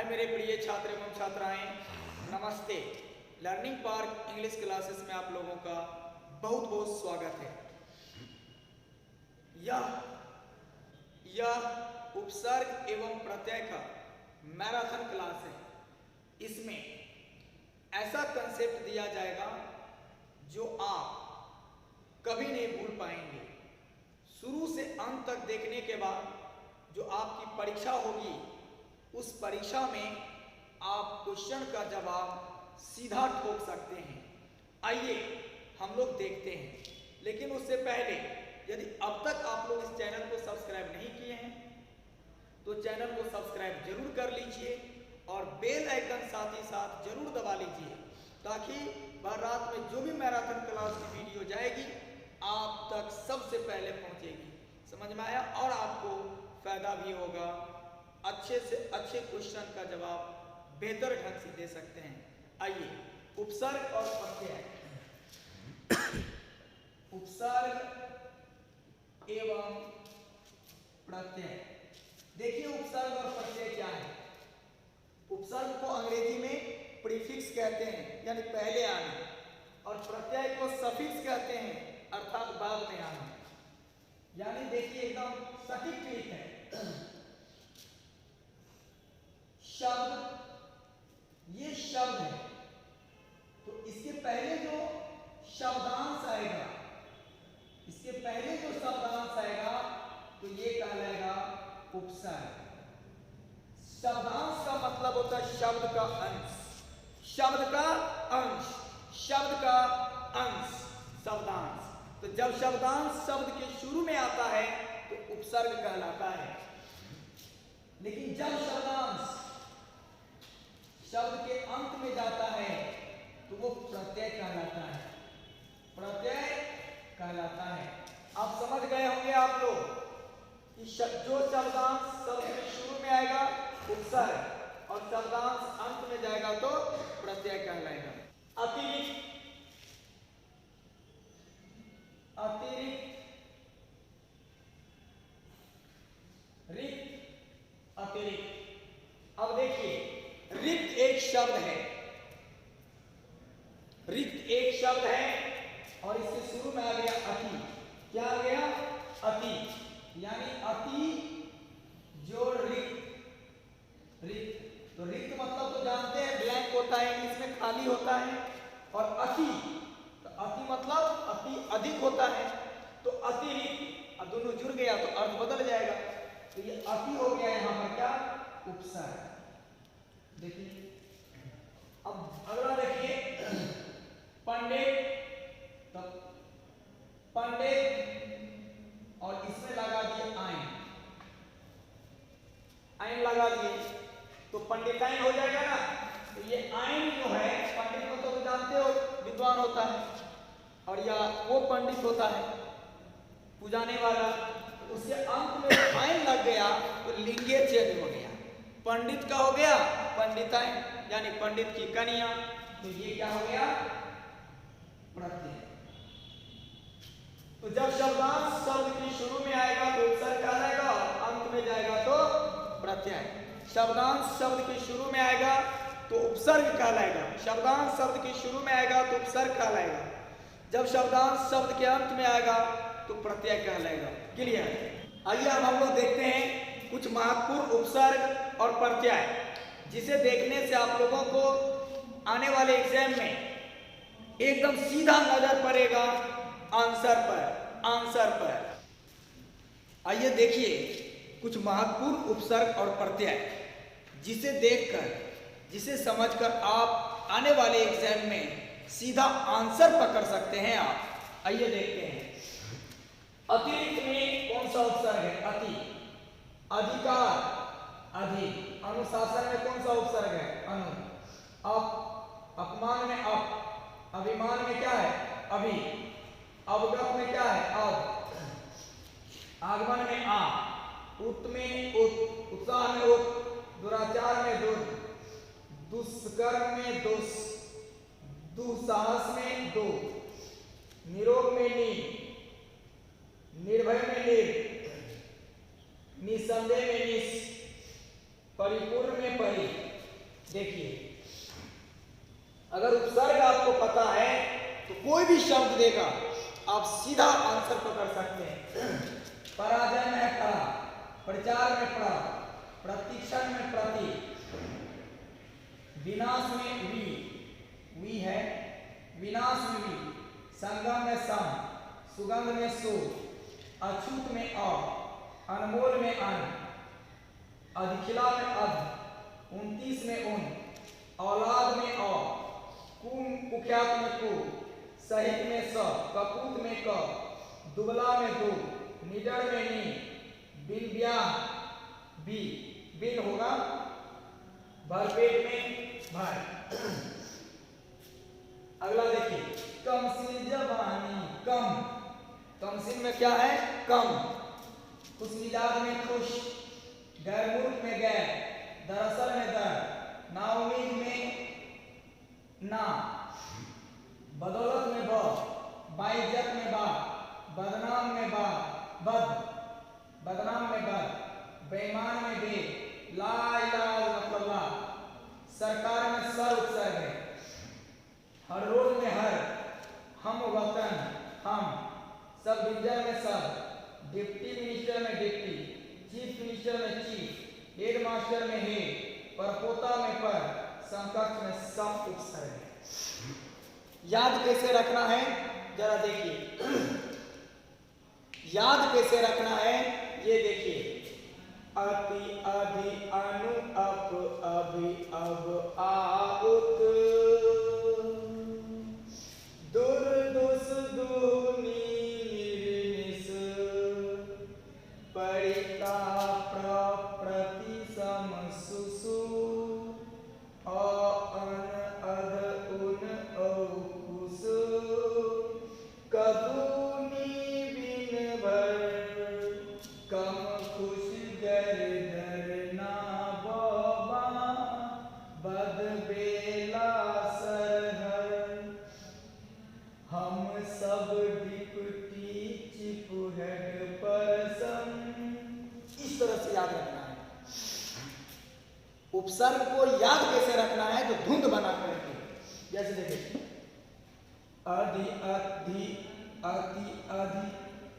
मेरे प्रिय छात्र एवं छात्राएं, नमस्ते। लर्निंग पार्क इंग्लिश क्लासेस में आप लोगों का बहुत बहुत स्वागत है। यह उपसर्ग एवं प्रत्यय का मैराथन क्लास है। इसमें ऐसा कंसेप्ट दिया जाएगा जो आप कभी नहीं भूल पाएंगे। शुरू से अंत तक देखने के बाद जो आपकी परीक्षा होगी, उस परीक्षा में आप क्वेश्चन का जवाब सीधा ठोक सकते हैं। आइए हम लोग देखते हैं, लेकिन उससे पहले यदि अब तक आप लोग इस चैनल को सब्सक्राइब नहीं किए हैं तो चैनल को सब्सक्राइब जरूर कर लीजिए और बेल आइकन साथ ही साथ जरूर दबा लीजिए, ताकि भर रात में जो भी मैराथन क्लास की वीडियो जाएगी आप तक सबसे पहले पहुंचेगी। समझ में आया? और आपको फायदा भी होगा। अच्छे से अच्छे क्वेश्चन का जवाब बेहतर ढंग से दे सकते हैं। आइए, उपसर्ग और प्रत्यय। उपसर्ग एवं प्रत्यय। देखिए उपसर्ग और प्रत्यय क्या है। उपसर्ग को अंग्रेजी में प्रीफिक्स कहते हैं, यानी पहले आना, और प्रत्यय को सफिक्स कहते हैं, अर्थात बाद में आना। यानी देखिए एकदम सटीक क्लिक है। शब्द, ये शब्द है तो इसके पहले जो शब्दांश आएगा, इसके पहले जो शब्दांश आएगा तो ये कहलाएगा उपसर्ग। शब्दांश का मतलब होता है शब्द का अंश, शब्द का अंश, शब्द का अंश, शब्दांश। तो जब शब्दांश शब्द के शुरू में आता है तो उपसर्ग कहलाता है, लेकिन जब शब्दांश शब्द के अंत में जाता है तो वो प्रत्यय कहलाता है, प्रत्यय कहलाता है। आप समझ गए होंगे आप लोग कि जो शब्दांश शब्द के शुरू में आएगा उपसर्ग और शब्दांश अंत में जाएगा तो प्रत्यय कहलाएगा। अतिरिक्त, अतिरिक्त, रिक्त, अतिरिक्त। अब देखिए, रिक्त एक शब्द है, रिक्त एक शब्द है और इसके शुरू में आ गया अति। क्या आ गया? अति, यानी अति जोड़ रिक्त, रिक्त। तो रिक्त मतलब तो जानते हैं ब्लैंक होता है, इंग्लिश में खाली होता है। और अति, तो अति मतलब अति अधिक होता है। तो अतिरिक्त, अब दोनों जुड़ गया तो अर्थ बदल जाएगा। तो ये अति हो गया यहाँ पर क्या? उपसर्ग। देखिए अब अगला देखिए, पंडित, तो पंडित और इसमें लगा दिए आइन, आइन लगा दिए तो पंडिताइन हो जाएगा ना। तो ये आइन जो है, पंडित को तो जानते हो विद्वान होता है, और या वो पंडित होता है पुजाने वाला, तो उसके अंत में आइन लग गया तो लिंगे चेंज हो गया। पंडित का हो गया पंडिताइन, यानी पंडित की कन्या। तो ये क्या हो गया? प्रत्यय। तो जब शब्दांश शब्द की शुरू में आएगा तो उपसर्ग कहलाएगा और अंत में जाएगा तो प्रत्यय। शब्दांश शब्द के शुरू में आएगा तो उपसर्ग कहलाएगा, शब्दांश शब्द के शुरू में आएगा तो उपसर्ग कहलाएगा, जब शब्दांश शब्द के अंत में आएगा तो प्रत्यय कहलाएगा। क्लियर? आइए अब हम लोग देखते हैं कुछ महत्वपूर्ण उपसर्ग और प्रत्यय, जिसे देखने से आप लोगों को आने वाले एग्जाम में एकदम सीधा नजर पड़ेगा आंसर पर, आंसर पर। आइए देखिए कुछ महत्वपूर्ण उपसर्ग और प्रत्यय, जिसे देखकर, जिसे समझकर आप आने वाले एग्जाम में सीधा आंसर पकड़ सकते हैं आप। आइए देखते हैं। अतिरिक्त में कौन सा उपसर्ग है? अति। अधिकार, अधिक। अनुशासन में कौन सा उपसर्ग है? अनु। अप, अपमान में अप। अभिमान में क्या है? अभि। अवगत में क्या है? अव। आगमन में आ। उत में उत। उत्साह में उत। दुराचार में दुर। दुष्कर्म में दुस। दुस्साहस में दो। निरोग में नी। निर्भय में निर। निसंदेह में निस। परिपूर्ण में परि। देखिए, अगर उपसर्ग आपको पता है तो कोई भी शब्द देगा आप सीधा आंसर पकड़ सकते हैं। पराजय में परा, प्रचार में परा, प्रतीक्षण में प्रति, विनाश में वी है, विनाश में वी, संगम में सम, सुगंध में सु, अछूत में अ, अनमोल में अन, अधिखिला में अध, 29 में उन, औलाद में औ, कुख्यात में कु, सहित में स, कपूत में क, दुबला में दो, निडर में नी, बिन ब्याह बी, बिन होगा भरपेट में भर। अगला देखिए, कम सिन जवानी कम, कमसिन में क्या है कम, खुश मिजाज में खुश, गैरमुल्क में गैर, दरअसल में दर, नाउमीद में ना, बदौलत में ब, बाइज्जत में बा, बदनाम में बा, बद, बदनाम में बद, बेईमान में बे, ला इलाज मतलब ला, सरकार में सर उपसर्ग है, हर रोज में हर, हम वतन हम, सब डिवीजन में सब, डिप्टी मिनिस्टर में डिप्टी, चीफ मिनिस्टर में चीफ, हेड मास्टर में हेड, परपोता में पर, समकक्ष में सम उपसर्ग है। याद कैसे रखना है जरा देखिए, याद कैसे रखना है ये देखिए, अति अधि अनु अप अभि अब आउत, दुर दुस दुनी निर्निस, परिता प्रति सम सुसु, अन अध उन औकुस, कदूनी बिन भर, कम खुश गर दर ना बाबा, बद बेला सरहर, हम सब डिप्टी चिप हेड पर्सन। इस तरह से याद रखना है। उपसर्ग को याद कैसे रखना है तो धुंध बना करके, जैसे देखिए, अधि अति अति अधि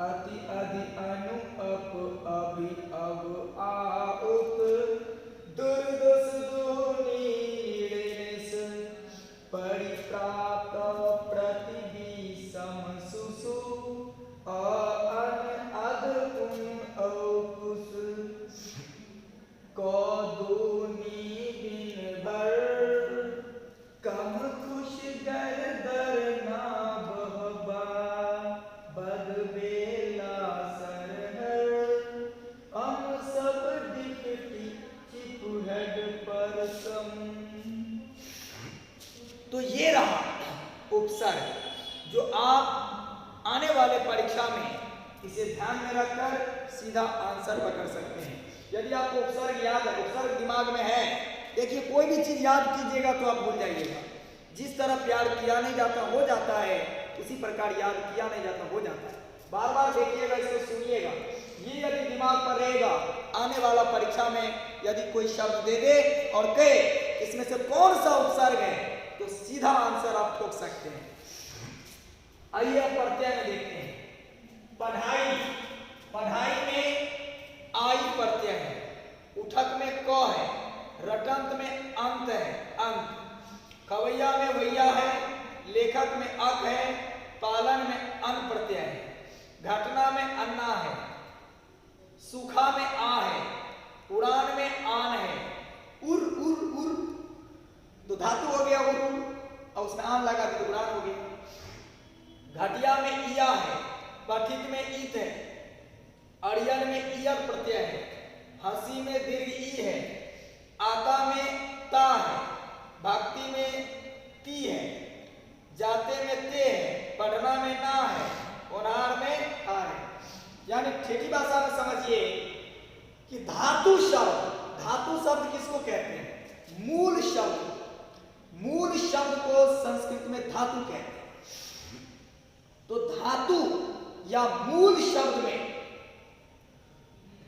अति अधि अनु अप अभि अब आउत, दुर्दुस दुनी निर्निस, परिप्राप्त प्रतिबी सम सुसु, अन अध उन औकुस, कदूनी बिन भर, कम खुश गर दर ना बहबा, बद बेला सरहर, हम सब डिप्टी चिप हेड पर्सन। तो ये रहा उपसर्ग जो आप आने वाले परीक्षा में इसे ध्यान में रखकर सीधा आंसर पकड़ सकते हैं। यदि आपको उपसर्ग याद है, उपसर्ग दिमाग में है, देखिए कोई भी चीज याद कीजिएगा तो आप भूल जाइएगा। जिस तरह प्यार किया नहीं जाता हो जाता है, उसी प्रकार याद किया नहीं जाता हो जाता है। बार बार देखिएगा, इसको सुनिएगा, ये यदि दिमाग पर रहेगा, आने वाला परीक्षा में यदि कोई शब्द दे दे और कहे इसमें से कौन सा उपसर्ग है तो सीधा आंसर आप ठोक सकते हैं। आइए अब प्रत्यय में देखते हैं। पढ़ाई, पढ़ाई में आई प्रत्यय है, उठक में क है, रटंत में अंत है अंत, खवैया में वैया है, लेखक में अक है, पालन में अन प्रत्यय है, घटना में अन्ना है, सूखा में आ है, उड़ान में आन है, उर उर उर तो धातु हो गया उर उर और उसमें आन लगा तो उड़ान हो गया। घटिया में इया है, पठित में ईत है, अड़ियल में ईयर प्रत्यय है, हंसी में दीर्घ ई है, आता में ता है, भक्ति में ती है, जाते में ते है, पढ़ना में ना है, उनार में आ है। यानी ठेठी भाषा में समझिए कि धातु शब्द किसको कहते हैं? मूल शब्द। मूल शब्द को संस्कृत में धातु कहते हैं। तो धातु या मूल शब्द में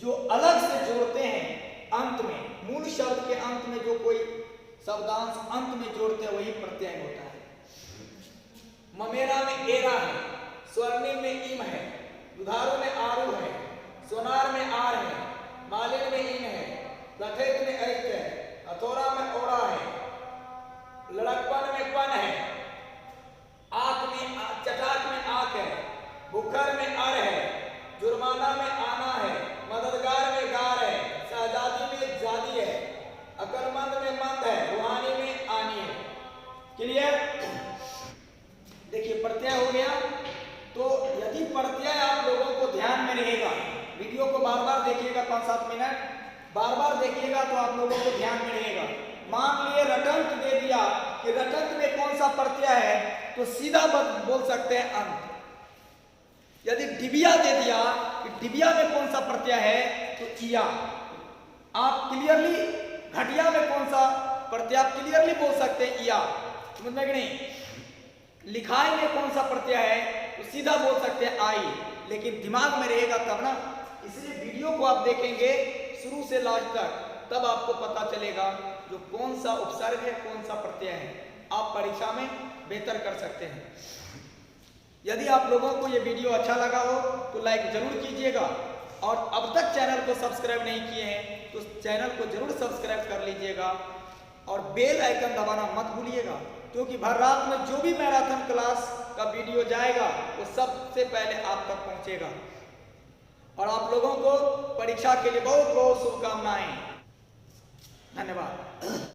जो अलग से जोड़ते हैं अंत में, मूल शब्द के अंत में जो कोई शब्दांश अंत में जोड़ते हैं वही प्रत्यय होता है। ममेरा में एरा है, स्वर्णिम में इम है, दुधारू में आरू है, सोनार में आर है, मालिन में इन है, लठेत में ऐत है, हथौड़ा में ओरा है, लड़कपन में पन है, आंख में चटाक में आंख है, बुखर में अर है, जुर्माना में आना है, मददगार में गार है, शहजादी में जादी है, अकलमंद में मंद है, रूहानी में आनी है। क्लियर? देखिए प्रत्यय हो गया। तो यदि प्रत्यय आप लोगों को ध्यान में रहेगा, वीडियो को बार बार देखिएगा, 5-7 मिनट बार बार देखिएगा तो आप लोगों को ध्यान में रहेगा। मान लिए रटंत दे दिया कि रटंत में कौन सा प्रत्यय है, तो सीधा बोल सकते हैं अंत। यदि डिबिया दे दिया कि डिबिया में कौन सा प्रत्यय है, तो इया। आप क्लियरली घटिया में कौन सा प्रत्यय, आप क्लियरली बोल सकते हैं इया। समझ में कि नहीं? लिखाई में कौन सा प्रत्यय है, तो सीधा बोल सकते हैं आई, लेकिन दिमाग में रहेगा तब ना। इसलिए वीडियो को आप देखेंगे शुरू से लास्ट तक, तब आपको पता चलेगा जो कौन सा उपसर्ग है, कौन सा प्रत्यय है। आप परीक्षा में बेहतर कर सकते हैं। यदि आप लोगों को ये वीडियो अच्छा लगा हो तो लाइक जरूर कीजिएगा, और अब तक चैनल को सब्सक्राइब नहीं किए हैं तो चैनल को जरूर सब्सक्राइब कर लीजिएगा, और बेल आइकन दबाना मत भूलिएगा, क्योंकि भर रात में जो भी मैराथन क्लास का वीडियो जाएगा वो सबसे पहले आप तक पहुंचेगा। और आप लोगों को परीक्षा के लिए बहुत बहुत शुभकामनाएं। धन्यवाद।